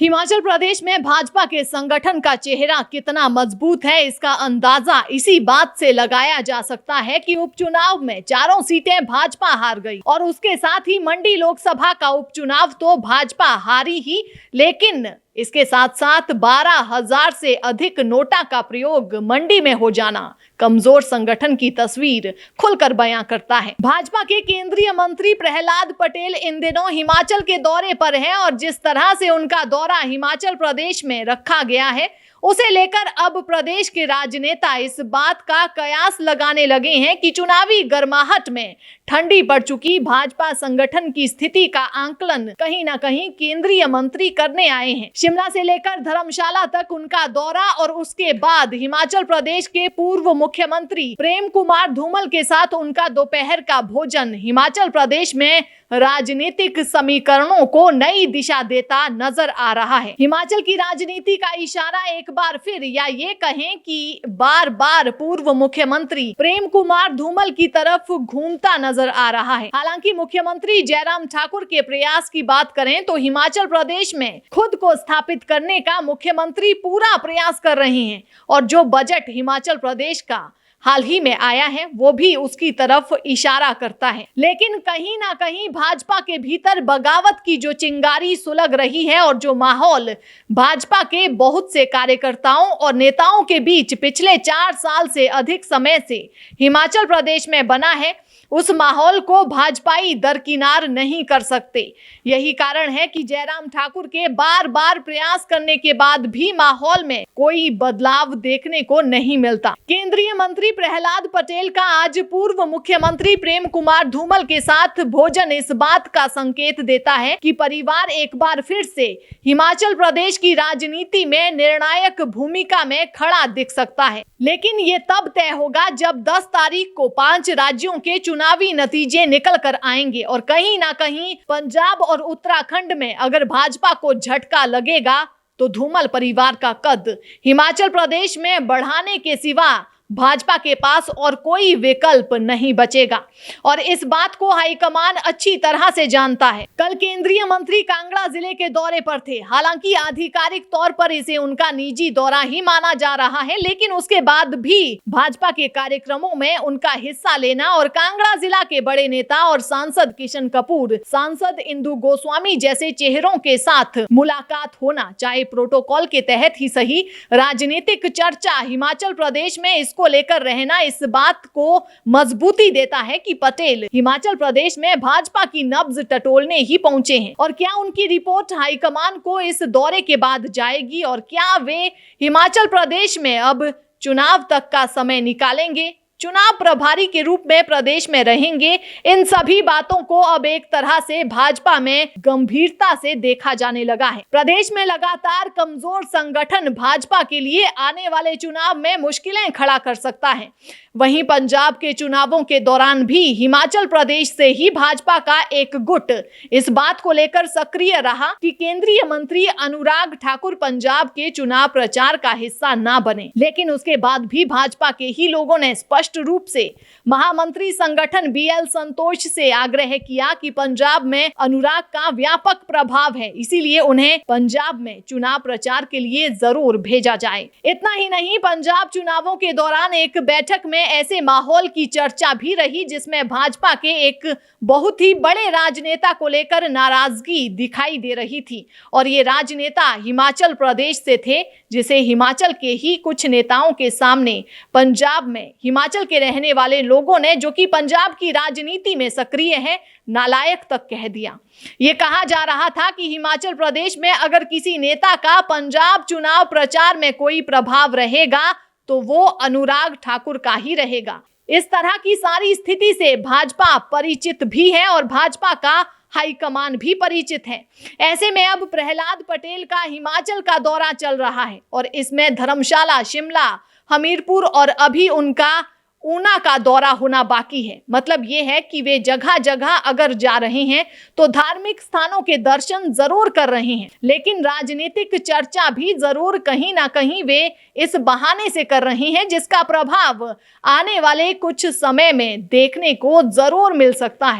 हिमाचल प्रदेश में भाजपा के संगठन का चेहरा कितना मजबूत है, इसका अंदाजा इसी बात से लगाया जा सकता है कि उपचुनाव में चारों सीटें भाजपा हार गई और उसके साथ ही मंडी लोकसभा का उपचुनाव तो भाजपा हारी ही, लेकिन इसके साथ साथ 12,000 से अधिक नोटा का प्रयोग मंडी में हो जाना कमजोर संगठन की तस्वीर खुलकर बयां करता है। भाजपा के केंद्रीय मंत्री प्रहलाद पटेल इन दिनों हिमाचल के दौरे पर हैं और जिस तरह से उनका दौरा हिमाचल प्रदेश में रखा गया है, उसे लेकर अब प्रदेश के राजनेता इस बात का कयास लगाने लगे हैं कि चुनावी गर्माहट में ठंडी पड़ चुकी भाजपा संगठन की स्थिति का आंकलन कहीं ना कहीं केंद्रीय मंत्री करने आए हैं। शिमला से लेकर धर्मशाला तक उनका दौरा और उसके बाद हिमाचल प्रदेश के पूर्व मुख्यमंत्री प्रेम कुमार धूमल के साथ उनका दोपहर का भोजन हिमाचल प्रदेश में राजनीतिक समीकरणों को नई दिशा देता नजर आ रहा है। हिमाचल की राजनीति का इशारा एक बार फिर, या ये कहें कि बार बार पूर्व मुख्यमंत्री प्रेम कुमार धूमल की तरफ घूमता नजर आ रहा है। हालांकि मुख्यमंत्री जयराम ठाकुर के प्रयास की बात करें तो हिमाचल प्रदेश में खुद को स्थापित करने का मुख्यमंत्री पूरा प्रयास कर रहे हैं और जो बजट हिमाचल प्रदेश का हाल ही में आया है वो भी उसकी तरफ इशारा करता है। लेकिन कहीं ना कहीं भाजपा के भीतर बगावत की जो चिंगारी सुलग रही है और जो माहौल भाजपा के बहुत से कार्यकर्ताओं और नेताओं के बीच पिछले 4 साल से अधिक समय से हिमाचल प्रदेश में बना है, उस माहौल को भाजपाई दरकिनार नहीं कर सकते। यही कारण है कि जयराम ठाकुर के बार बार प्रयास करने के बाद भी माहौल में कोई बदलाव देखने को नहीं मिलता। केंद्रीय मंत्री प्रहलाद पटेल का आज पूर्व मुख्यमंत्री प्रेम कुमार धूमल के साथ भोजन इस बात का संकेत देता है कि परिवार एक बार फिर से हिमाचल प्रदेश की राजनीति में निर्णायक भूमिका में खड़ा दिख सकता है। लेकिन ये तब तय होगा जब 10 तारीख को 5 राज्यों के चुनावी नतीजे निकल कर आएंगे और कहीं ना कहीं पंजाब और उत्तराखंड में अगर भाजपा को झटका लगेगा तो धूमल परिवार का कद हिमाचल प्रदेश में बढ़ाने के सिवा भाजपा के पास और कोई विकल्प नहीं बचेगा और इस बात को हाईकमान अच्छी तरह से जानता है। कल केंद्रीय मंत्री कांगड़ा जिले के दौरे पर थे। हालांकि आधिकारिक तौर पर इसे उनका निजी दौरा ही माना जा रहा है, लेकिन उसके बाद भी भाजपा के कार्यक्रमों में उनका हिस्सा लेना और कांगड़ा जिला के बड़े नेता और सांसद किशन कपूर, सांसद इंदु गोस्वामी जैसे चेहरों के साथ मुलाकात होना, चाहे प्रोटोकॉल के तहत ही सही, राजनीतिक चर्चा हिमाचल प्रदेश में को लेकर रहना इस बात को मजबूती देता है कि पटेल हिमाचल प्रदेश में भाजपा की नब्ज टटोलने ही पहुंचे हैं। और क्या उनकी रिपोर्ट हाईकमान को इस दौरे के बाद जाएगी और क्या वे हिमाचल प्रदेश में अब चुनाव तक का समय निकालेंगे, चुनाव प्रभारी के रूप में प्रदेश में रहेंगे, इन सभी बातों को अब एक तरह से भाजपा में गंभीरता से देखा जाने लगा है। प्रदेश में लगातार कमजोर संगठन भाजपा के लिए आने वाले चुनाव में मुश्किलें खड़ा कर सकता है। वहीं पंजाब के चुनावों के दौरान भी हिमाचल प्रदेश से ही भाजपा का एक गुट इस बात को लेकर सक्रिय रहा कि केंद्रीय मंत्री अनुराग ठाकुर पंजाब के चुनाव प्रचार का हिस्सा ना बने। लेकिन उसके बाद भी भाजपा के ही लोगों ने स्पष्ट रूप से महामंत्री संगठन बीएल संतोष से आग्रह किया कि पंजाब में अनुराग का व्यापक प्रभाव है, इसीलिए उन्हें पंजाब में चुनाव प्रचार के लिए जरूर भेजा जाए। इतना ही नहीं, पंजाब चुनावों के दौरान एक बैठक में ऐसे माहौल की चर्चा भी रही जिसमें भाजपा के एक बहुत ही बड़े राजनेता को लेकर नाराजगी दिखाई दे रही थी और ये राजनेता हिमाचल प्रदेश से थे, जिसे हिमाचल के ही कुछ नेताओं के सामने पंजाब में हिमाचल के रहने वाले लोगों ने, जो कि पंजाब की राजनीति में सक्रिय है, नालायक तक कह दिया। ये कहा जा रहा था कि हिमाचल प्रदेश में अगर किसी नेता का पंजाब चुनाव प्रचार में कोई प्रभाव रहेगा तो वो अनुराग ठाकुर का ही रहेगा। इस तरह की सारी स्थिति से भाजपा परिचित भी है और भाजपा का हाईकमान भी परिचित है। ऐसे में अब प्रहलाद पटेल का हिमाचल का दौरा चल रहा है और इसमें धर्मशाला, शिमला, हमीरपुर और अभी उनका ऊना का दौरा होना बाकी है। मतलब ये है कि वे जगह जगह अगर जा रहे हैं तो धार्मिक स्थानों के दर्शन जरूर कर रहे हैं, लेकिन राजनीतिक चर्चा भी जरूर कहीं ना कहीं वे इस बहाने से कर रहे हैं, जिसका प्रभाव आने वाले कुछ समय में देखने को जरूर मिल सकता है।